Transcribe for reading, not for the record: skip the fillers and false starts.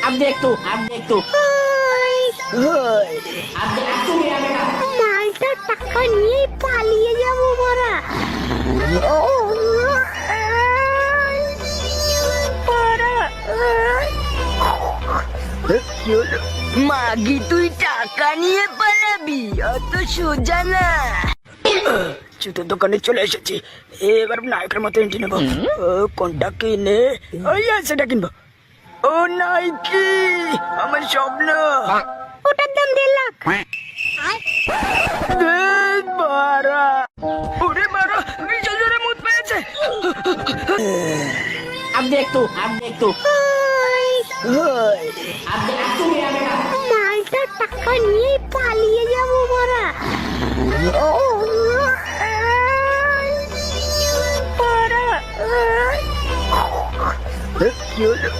একটু মালটা টাকা নিয়ে পালিয়ে যাবো মারা। মাগি তুই টাকা নিয়ে পালাবি? অত সোজা না। জুতোর দোকানে চলে এসেছি, এবার নায়কের মতো এন্ট্রি নেবো। কোনটা কিনে? ওই সেটা কিনবো। ও নাইকি, আমার স্বপ্ন। ওটার দাম 1.5 লাখ। বারা, ওরে বারা, বিশাল জোরে মুত পেয়েছে। মালটা টাকা নিয়ে পালিয়ে যাবো মারা। কি হলো?